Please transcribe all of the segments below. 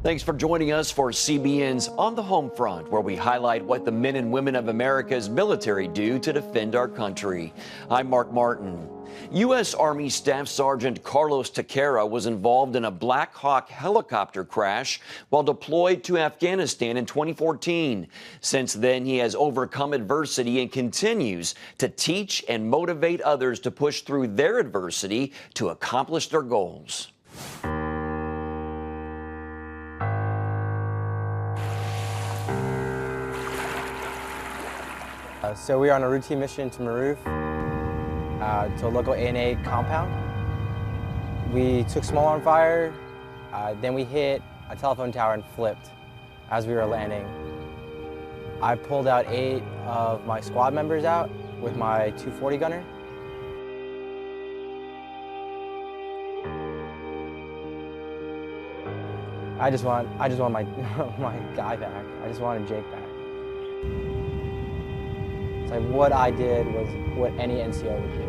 Thanks for joining us for CBN's On the Home Front, where we highlight what the men and women of America's military do to defend our country. I'm Mark Martin. U.S. Army Staff Sergeant Carlos Tequera was involved in a Black Hawk helicopter crash while deployed to Afghanistan in 2014. Since then, he has overcome adversity and continues to teach and motivate others to push through their adversity to accomplish their goals. So we are on a routine mission to Maruf, to a local A&A compound. We took small arm fire, then we hit a telephone tower and flipped as we were landing. I pulled out 8 of my squad members out with my 240 gunner. I just want my my guy back. I just wanted Jake back. It's like what I did was what any NCO would do.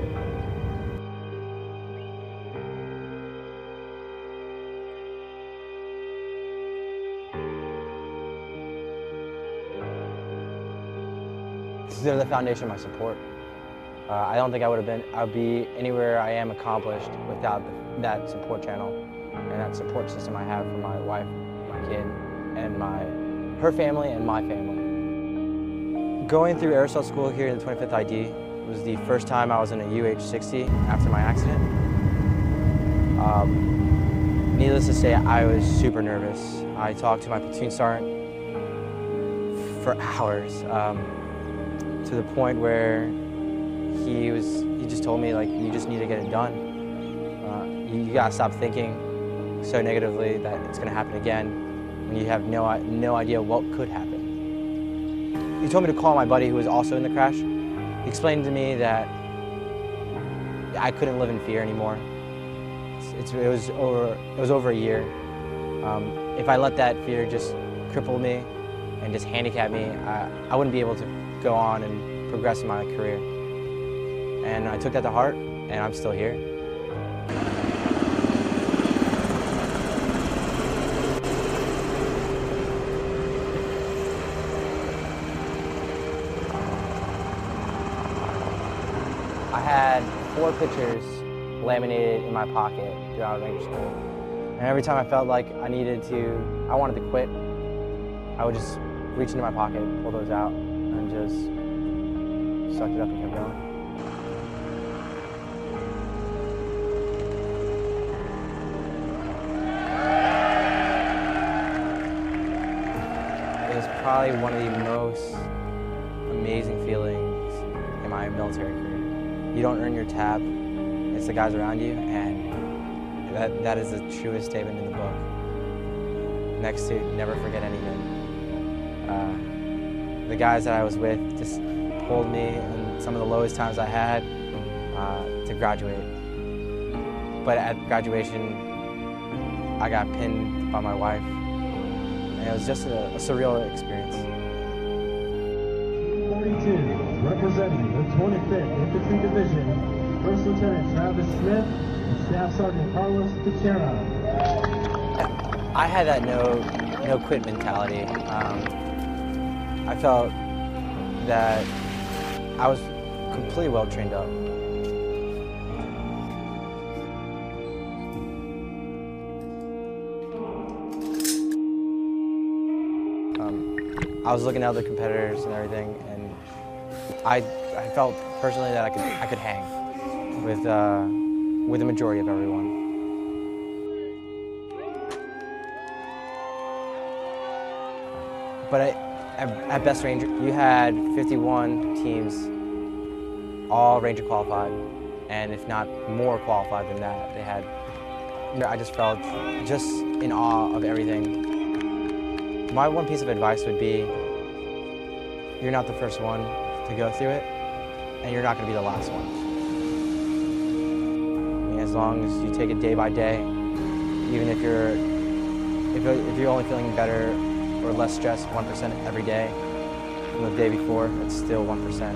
They're the foundation of my support. I don't think I'd be anywhere I am accomplished without that support channel and that support system I have for my wife, my kid, and her family and my family. Going through aerosol school here in the 25th ID was the first time I was in a UH-60 after my accident. Needless to say, I was super nervous. I talked to my platoon sergeant for hours, to the point where he just told me, like, you just need to get it done. You gotta stop thinking so negatively that it's gonna happen again when you have no idea what could happen. He told me to call my buddy who was also in the crash. He explained to me that I couldn't live in fear anymore. It was over a year. If I let that fear just cripple me and just handicap me, I wouldn't be able to go on and progress in my career. And I took that to heart, and I'm still here. I had 4 pictures laminated in my pocket throughout Ranger School. And every time I felt like I wanted to quit, I would just reach into my pocket, pull those out, and just sucked it up and kept going. It was probably one of the most amazing feelings in my military career. You don't earn your tab, it's the guys around you, and that is the truest statement in the book. Next to never forget anything. The guys that I was with just pulled me in some of the lowest times I had to graduate. But at graduation, I got pinned by my wife, and it was just a surreal experience. 42, representing the 25th Infantry Division, First Lieutenant Travis Smith and Staff Sergeant Carlos Tequera. I had that no quit mentality. I felt that I was completely well trained up. I was looking at other competitors and everything, and I felt personally that I could hang with the majority of everyone. But at Best Ranger, you had 51 teams, all Ranger qualified, and if not more qualified than that. I just felt just in awe of everything. My one piece of advice would be, you're not the first one to go through it, and you're not going to be the last one. I mean, as long as you take it day by day, even if you're only feeling better or less stressed 1% every day from the day before, it's still 1%.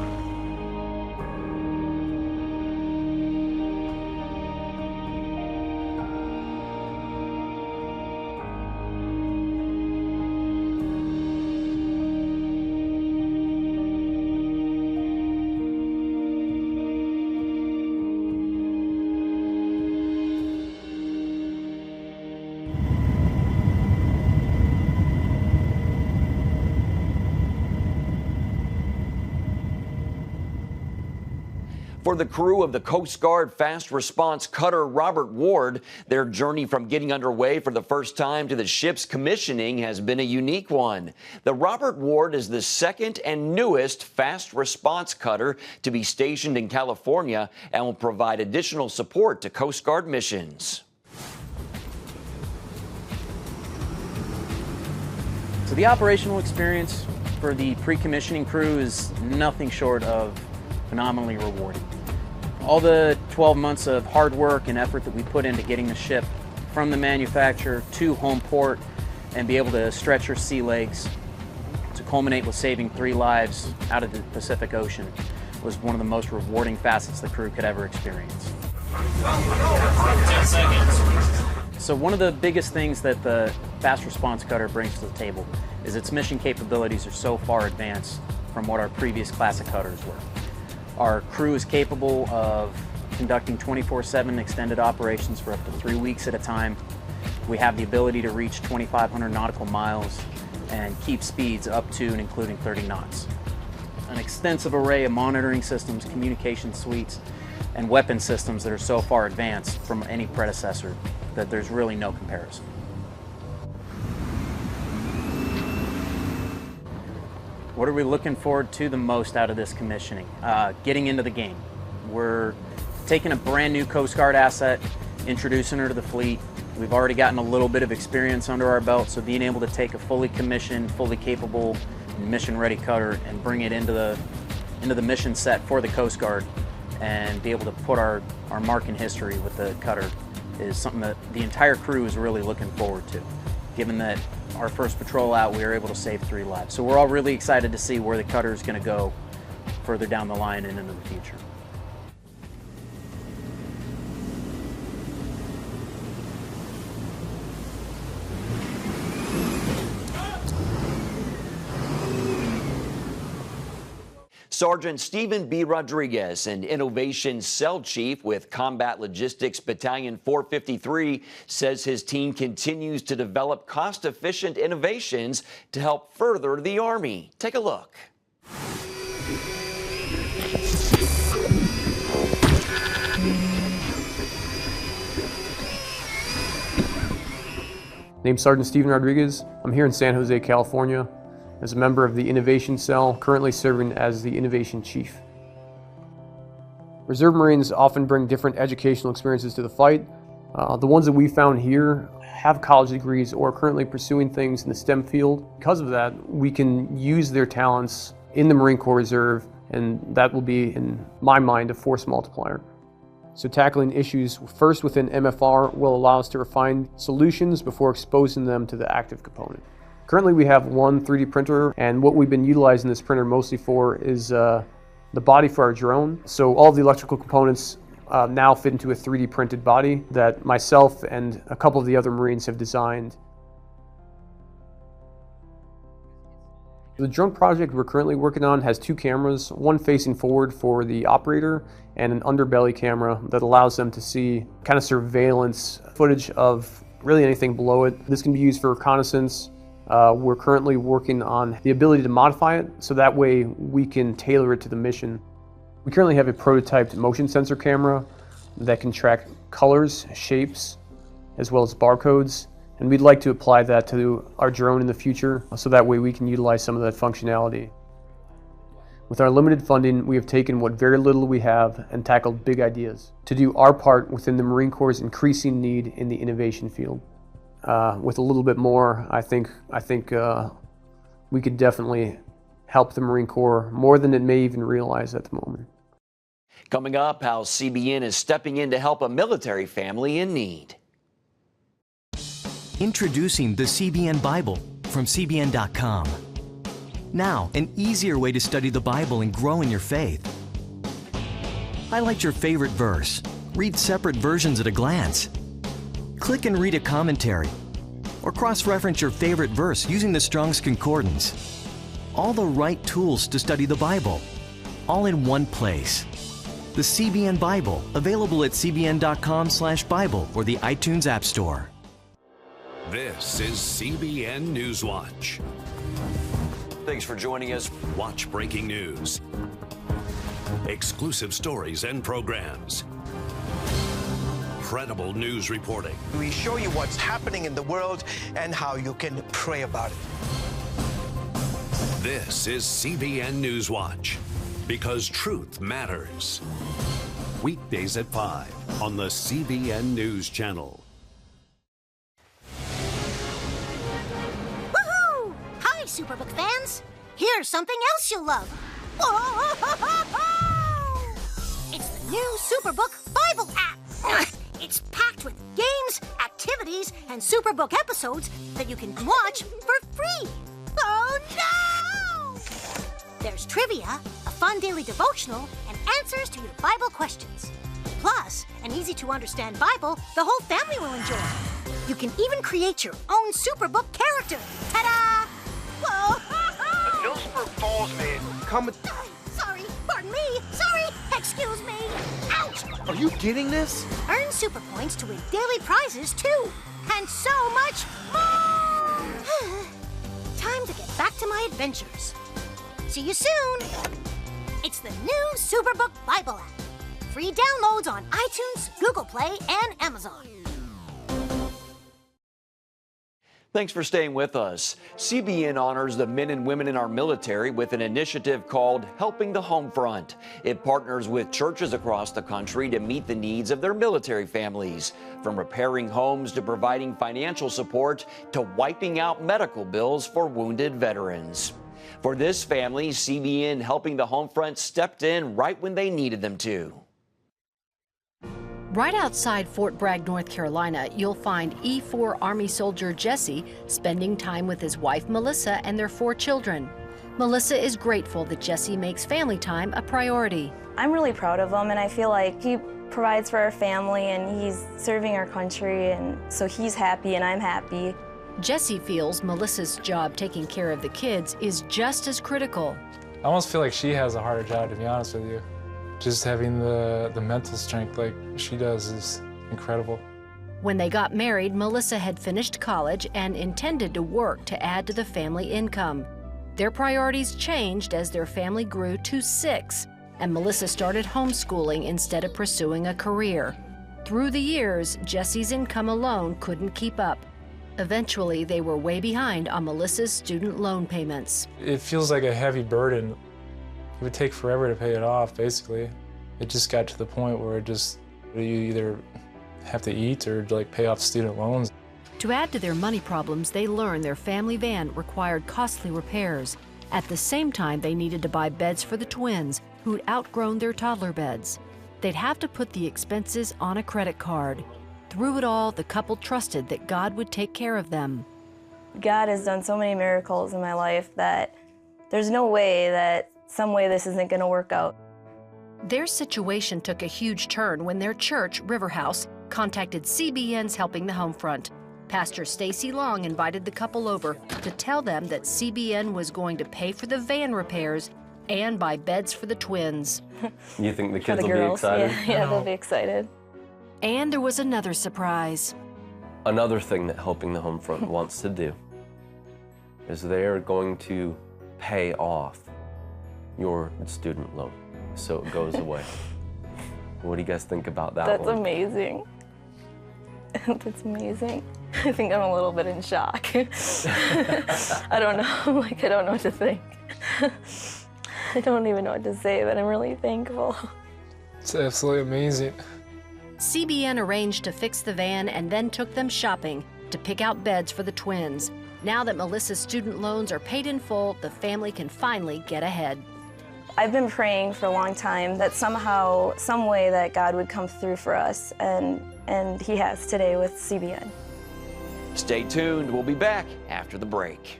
For the crew of the Coast Guard fast response cutter Robert Ward, their journey from getting underway for the first time to the ship's commissioning has been a unique one. The Robert Ward is the second and newest fast response cutter to be stationed in California and will provide additional support to Coast Guard missions. So the operational experience for the pre-commissioning crew is nothing short of phenomenally rewarding. All the 12 months of hard work and effort that we put into getting the ship from the manufacturer to home port and be able to stretch her sea legs to culminate with saving 3 lives out of the Pacific Ocean was one of the most rewarding facets the crew could ever experience. 10 seconds. So one of the biggest things that the fast response cutter brings to the table is its mission capabilities are so far advanced from what our previous classic cutters were. Our crew is capable of conducting 24/7 extended operations for up to 3 weeks at a time. We have the ability to reach 2,500 nautical miles and keep speeds up to and including 30 knots. An extensive array of monitoring systems, communication suites, and weapon systems that are so far advanced from any predecessor that there's really no comparison. What are we looking forward to the most out of this commissioning? Getting into the game. We're taking a brand new Coast Guard asset, introducing her to the fleet. We've already gotten a little bit of experience under our belt, so being able to take a fully commissioned, fully capable, mission-ready cutter and bring it into the mission set for the Coast Guard and be able to put our mark in history with the cutter is something that the entire crew is really looking forward to, given that our first patrol out, we were able to save 3 lives. So we're all really excited to see where the cutter is going to go further down the line and into the future. Sergeant Stephen B. Rodriguez, an Innovation Cell Chief with Combat Logistics Battalion 453, says his team continues to develop cost-efficient innovations to help further the Army. Take a look. Name's Sergeant Stephen Rodriguez. I'm here in San Jose, California, as a member of the Innovation Cell, currently serving as the Innovation Chief. Reserve Marines often bring different educational experiences to the fight. The ones that we found here have college degrees or are currently pursuing things in the STEM field. Because of that, we can use their talents in the Marine Corps Reserve, and that will be, in my mind, a force multiplier. So tackling issues first within MFR will allow us to refine solutions before exposing them to the active component. Currently we have one 3D printer, and what we've been utilizing this printer mostly for is the body for our drone. So all of the electrical components now fit into a 3D printed body that myself and a couple of the other Marines have designed. The drone project we're currently working on has 2 cameras, one facing forward for the operator and an underbelly camera that allows them to see kind of surveillance footage of really anything below it. This can be used for reconnaissance. We're currently working on the ability to modify it so that way we can tailor it to the mission. We currently have a prototyped motion sensor camera that can track colors, shapes, as well as barcodes, and we'd like to apply that to our drone in the future so that way we can utilize some of that functionality. With our limited funding, we have taken what very little we have and tackled big ideas to do our part within the Marine Corps' increasing need in the innovation field. With a little bit more, I think we could definitely help the Marine Corps more than it may even realize at the moment. Coming up, how CBN is stepping in to help a military family in need. Introducing the CBN Bible from CBN.com. Now, an easier way to study the Bible and grow in your faith. Highlight your favorite verse. Read separate versions at a glance. Click and read a commentary, or cross-reference your favorite verse using the Strong's Concordance. All the right tools to study the Bible, all in one place. The CBN Bible, available at cbn.com/Bible or the iTunes App Store. This is CBN News Watch. Thanks for joining us. Watch breaking news, exclusive stories and programs, credible news reporting. We show you what's happening in the world and how you can pray about it. This is CBN News Watch, because truth matters. Weekdays at 5 on the CBN News Channel. Woohoo! Hi, Superbook fans. Here's something else you'll love. Whoa! It's the new Superbook Bible app. It's packed with games, activities, and Superbook episodes that you can watch for free. Oh, no! There's trivia, a fun daily devotional, and answers to your Bible questions. Plus, an easy-to-understand Bible the whole family will enjoy. You can even create your own Superbook character. Ta-da! Whoa! Newsburg Falls man, come. Sorry, pardon me. Sorry, excuse me. Ouch! Are you getting this? Earn super points to win daily prizes, too. And so much more! Time to get back to my adventures. See you soon! It's the new Superbook Bible app. Free downloads on iTunes, Google Play, and Amazon. Thanks for staying with us. CBN honors the men and women in our military with an initiative called Helping the Homefront. It partners with churches across the country to meet the needs of their military families, from repairing homes to providing financial support to wiping out medical bills for wounded veterans. For this family, CBN Helping the Homefront stepped in right when they needed them to. Right outside Fort Bragg, North Carolina, you'll find E4 Army soldier Jesse spending time with his wife Melissa and their 4 children. Melissa is grateful that Jesse makes family time a priority. I'm really proud of him, and I feel like he provides for our family and he's serving our country, and so he's happy and I'm happy. Jesse feels Melissa's job taking care of the kids is just as critical. I almost feel like she has a harder job, to be honest with you. Just having the mental strength like she does is incredible. When they got married, Melissa had finished college and intended to work to add to the family income. Their priorities changed as their family grew to 6, and Melissa started homeschooling instead of pursuing a career. Through the years, Jesse's income alone couldn't keep up. Eventually, they were way behind on Melissa's student loan payments. It feels like a heavy burden. It would take forever to pay it off, basically. It just got to the point where you either have to eat or like pay off student loans. To add to their money problems, they learned their family van required costly repairs. At the same time, they needed to buy beds for the twins, who'd outgrown their toddler beds. They'd have to put the expenses on a credit card. Through it all, the couple trusted that God would take care of them. God has done so many miracles in my life that there's no way that some way this isn't going to work out. Their situation took a huge turn when their church, River House, contacted CBN's Helping the Homefront. Pastor Stacy Long invited the couple over to tell them that CBN was going to pay for the van repairs and buy beds for the twins. You think the kids will be excited? Yeah, they'll be excited. And there was another surprise. Another thing that Helping the Homefront wants to do is they're going to pay off your student loan so it goes away. What do you guys think about that? That's one? amazing. That's amazing. I think I'm a little bit in shock. I don't know. I don't know what to think. I don't even know what to say, but I'm really thankful. It's absolutely amazing. CBN arranged to fix the van and then took them shopping to pick out beds for the twins. Now that Melissa's student loans are paid in full, the family can finally get ahead. I've been praying for a long time that somehow, some way that God would come through for us, and He has today with CBN. Stay tuned. We'll be back after the break.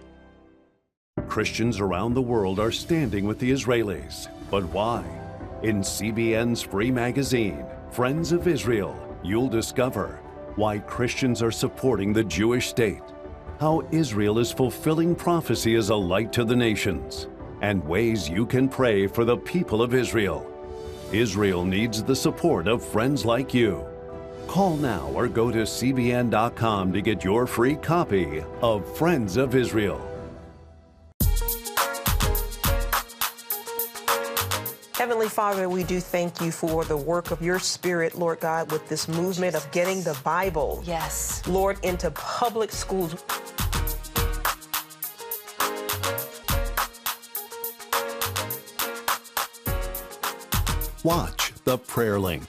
Christians around the world are standing with the Israelis. But why? In CBN's free magazine, Friends of Israel, you'll discover why Christians are supporting the Jewish state, how Israel is fulfilling prophecy as a light to the nations, and ways you can pray for the people of Israel. Israel needs the support of friends like you. Call now or go to cbn.com to get your free copy of Friends of Israel. Heavenly Heavenly Father, we do thank you for the work of your Spirit, Lord God, with this movement of getting the Bible, Yes. Lord, into public schools. Watch The Prayer Link.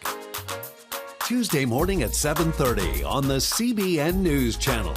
Tuesday morning at 7:30 on the CBN News Channel.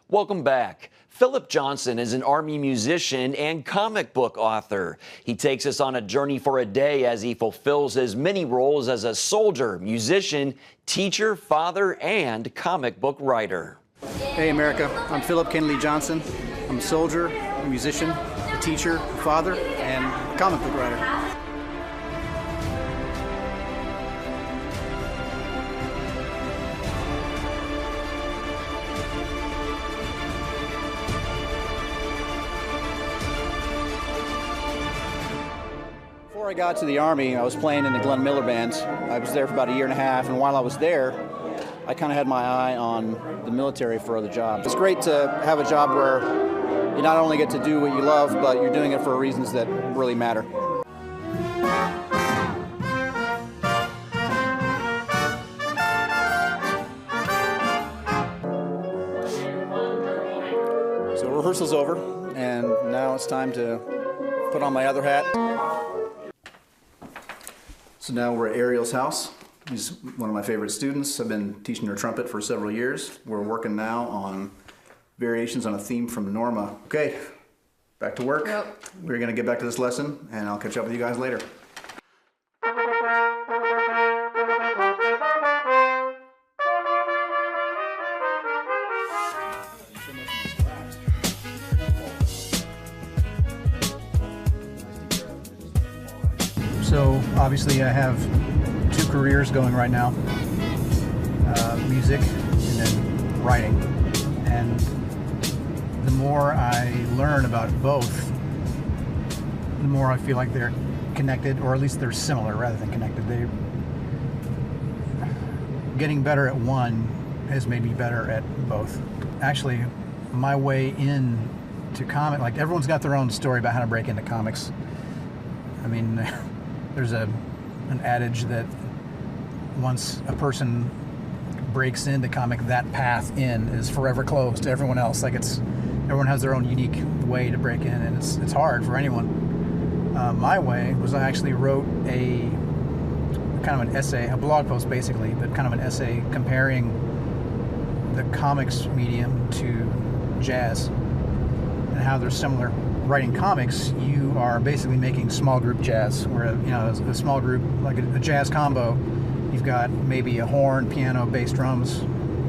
Welcome back. Philip Johnson is an Army musician and comic book author. He takes us on a journey for a day as he fulfills his many roles as a soldier, musician, teacher, father, and comic book writer. Hey America, I'm Philip Kennedy Johnson. I'm a soldier, a musician, a teacher, a father, and a comic book writer. Before I got to the Army, I was playing in the Glenn Miller Band. I was there for about a year and a half, and while I was there, I kind of had my eye on the military for other jobs. It's great to have a job where you not only get to do what you love, but you're doing it for reasons that really matter. So rehearsal's over, and now it's time to put on my other hat. So now we're at Ariel's house. He's one of my favorite students. I've been teaching her trumpet for several years. We're working now on variations on a theme from Norma. Okay, back to work. Yep. We're gonna get back to this lesson, and I'll catch up with you guys later. So obviously I have two careers going right now, music and then writing. And the more I learn about both, the more I feel like they're connected, or at least they're similar rather than connected. Getting better at one has made me better at both. Actually, my way in to comic, like everyone's got their own story about how to break into comics. I mean, there's an adage that once a person breaks into comic, that path in is forever closed to everyone else. Like everyone has their own unique way to break in, and it's hard for anyone. My way was I actually wrote a kind of an essay, a blog post basically, but kind of an essay comparing the comics medium to jazz and how they're similar. Writing comics, you are basically making small group jazz, where a small group, like a jazz combo, you've got maybe a horn, piano, bass, drums,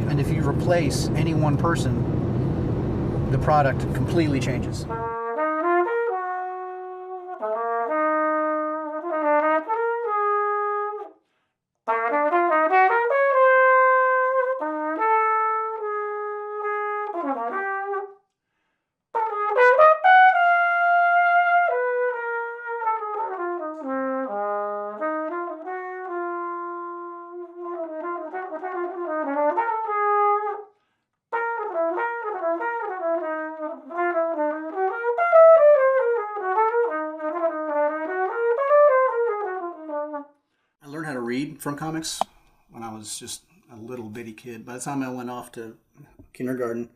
and if you replace any one person, the product completely changes. I learned how to read from comics when I was just a little bitty kid. By the time I went off to kindergarten,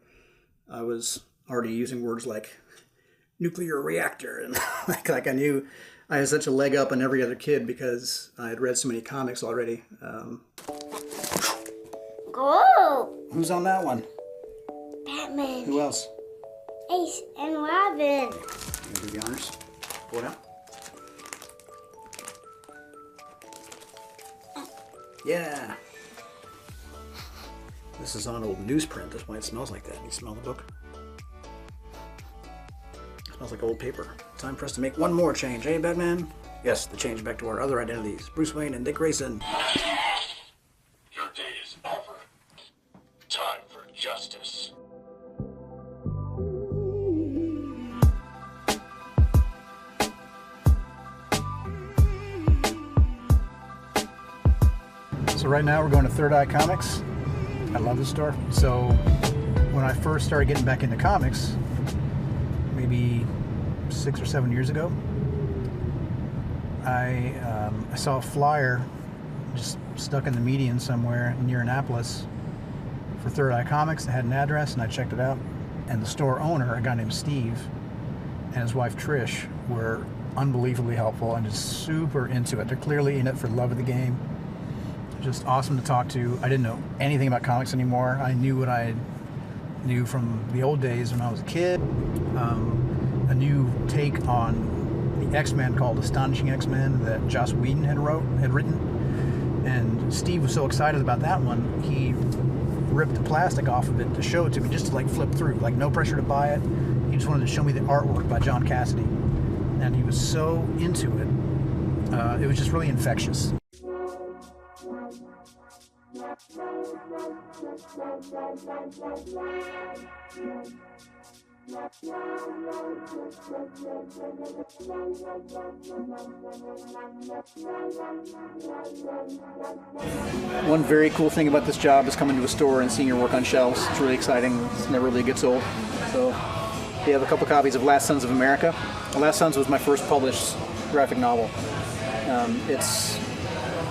I was already using words like nuclear reactor. And like I knew I had such a leg up on every other kid because I had read so many comics already. Go! Who's on that one? Batman. Who else? Ace and Robin. You do the honors. Pull it out. Yeah. This is on old newsprint. That's why it smells like that. You smell the book? It smells like old paper. Time for us to make one more change, eh, Batman? Yes, the change back to our other identities. Bruce Wayne and Dick Grayson. Your day is over. Time for justice. So right now we're going to Third Eye Comics. I love this store. So when I first started getting back into comics, maybe 6 or 7 years ago, I saw a flyer just stuck in the median somewhere near Annapolis for Third Eye Comics. It had an address, and I checked it out. And the store owner, a guy named Steve, and his wife Trish were unbelievably helpful and just super into it. They're clearly in it for the love of the game. Just awesome to talk to. I didn't know anything about comics anymore. I knew what I knew from the old days when I was a kid. A new take on the X-Men called Astonishing X-Men that Joss Whedon had written. And Steve was so excited about that one, he ripped the plastic off of it to show it to me, just to like flip through, like no pressure to buy it. He just wanted to show me the artwork by John Cassidy. And he was so into it. It was just really infectious. One very cool thing about this job is coming to a store and seeing your work on shelves. It's really exciting. It never really gets old. So they have a couple copies of Last Sons of America. Last Sons was my first published graphic novel. It's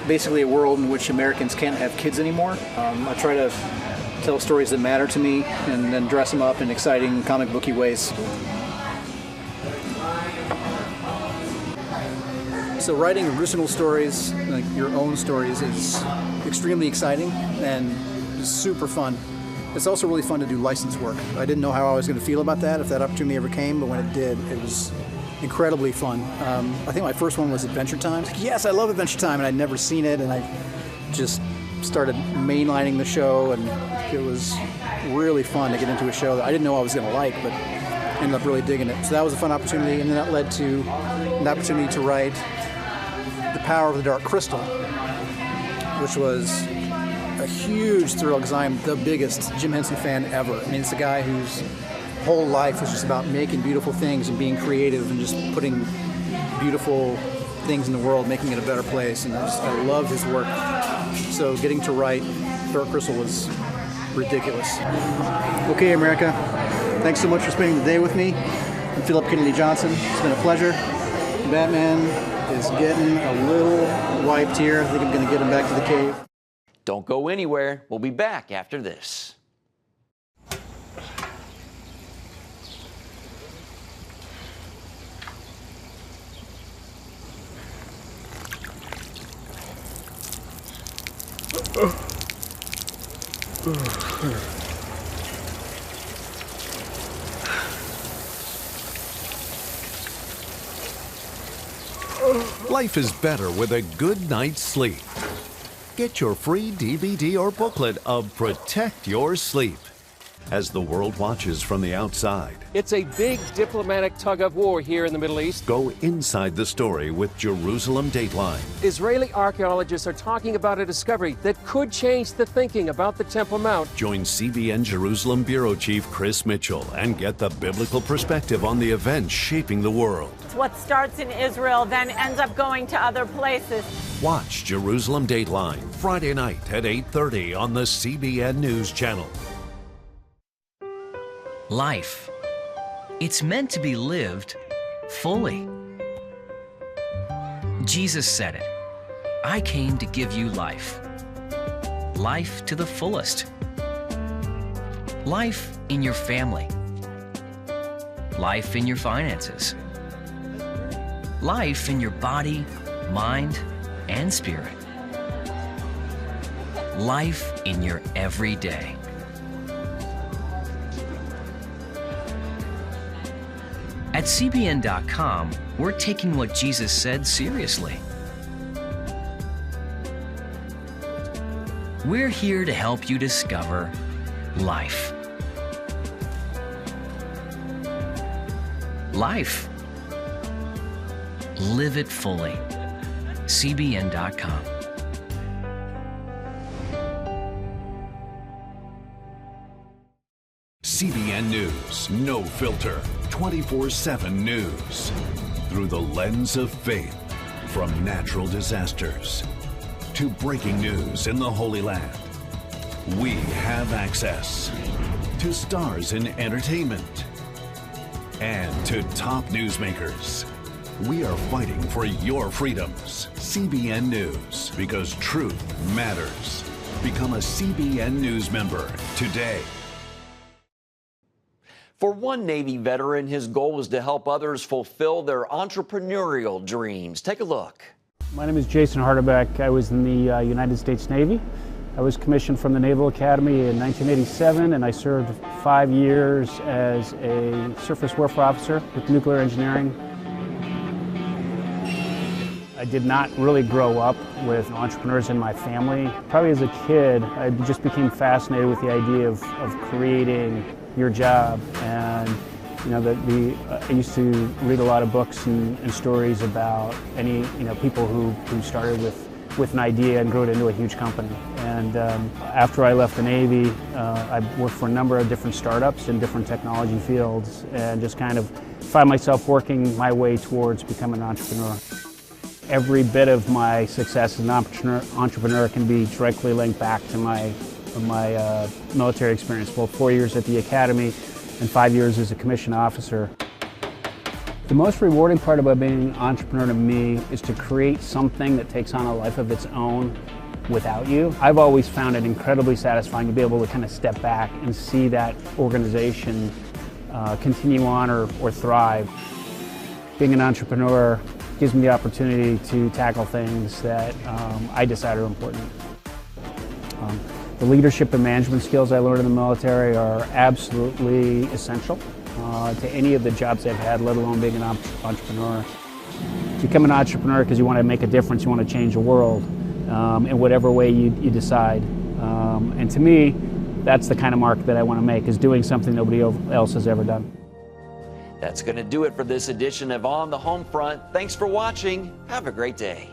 basically a world in which Americans can't have kids anymore. I try to tell stories that matter to me and then dress them up in exciting comic booky ways. So writing original stories, like your own stories, is extremely exciting and super fun. It's also really fun to do licensed work. I didn't know how I was going to feel about that, if that opportunity ever came, but when it did, it was incredibly fun. I think my first one was Adventure Time. Yes, I love Adventure Time, and I'd never seen it, and I just started mainlining the show, and it was really fun to get into a show that I didn't know I was going to like, but ended up really digging it. So that was a fun opportunity, and then that led to an opportunity to write The Power of the Dark Crystal, which was a huge thrill because I am the biggest Jim Henson fan ever. I mean, it's a guy whose whole life was just about making beautiful things and being creative and just putting beautiful things in the world, making it a better place, and I love his work. So getting to write Dark Crystal was ridiculous. Okay, America, thanks so much for spending the day with me. I'm Philip Kennedy Johnson. It's been a pleasure. Batman is getting a little wiped here. I think I'm going to get him back to the cave. Don't go anywhere. We'll be back after this. Life is better with a good night's sleep. Get your free DVD or booklet of Protect Your Sleep as the world watches from the outside. It's a big diplomatic tug of war here in the Middle East. Go inside the story with Jerusalem Dateline. Israeli archaeologists are talking about a discovery that could change the thinking about the Temple Mount. Join CBN Jerusalem Bureau Chief Chris Mitchell and get the biblical perspective on the events shaping the world. What starts in Israel then ends up going to other places. Watch Jerusalem Dateline Friday night at 8:30 on the CBN News Channel. Life. It's meant to be lived fully. Jesus said it. I came to give you life. Life to the fullest. Life in your family. life in your finances, life in your body, mind, and spirit, life in your everyday. At CBN.com, we're taking what Jesus said seriously. We're here to help you discover life. Life. Live it fully. CBN.com. CBN News, no filter, 24/7 news. Through the lens of faith, from natural disasters to breaking news in the Holy Land. We have access to stars in entertainment and to top newsmakers. We are fighting for your freedoms. CBN News, because truth matters. Become a CBN News member today. For one Navy veteran, his goal was to help others fulfill their entrepreneurial dreams. Take a look. My name is Jason Hardebeck. I was in the United States Navy. I was commissioned from the Naval Academy in 1987, and I served 5 years as a surface warfare officer with nuclear engineering. I did not really grow up with entrepreneurs in my family. Probably as a kid, I just became fascinated with the idea of creating your job. And you know, I used to read a lot of books and stories about people who started with an idea and grew it into a huge company. And after I left the Navy, I worked for a number of different startups in different technology fields, and just kind of find myself working my way towards becoming an entrepreneur. Every bit of my success as an entrepreneur can be directly linked back to my military experience, both 4 years at the Academy and 5 years as a commissioned officer. The most rewarding part about being an entrepreneur to me is to create something that takes on a life of its own without you. I've always found it incredibly satisfying to be able to kind of step back and see that organization continue on or thrive. Being an entrepreneur gives me the opportunity to tackle things that I decide are important. The leadership and management skills I learned in the military are absolutely essential to any of the jobs I've had, let alone being an entrepreneur. Become an entrepreneur because you want to make a difference, you want to change the world in whatever way you decide. And to me, that's the kind of mark that I want to make, is doing something nobody else has ever done. That's going to do it for this edition of On the Home Front. Thanks for watching. Have a great day.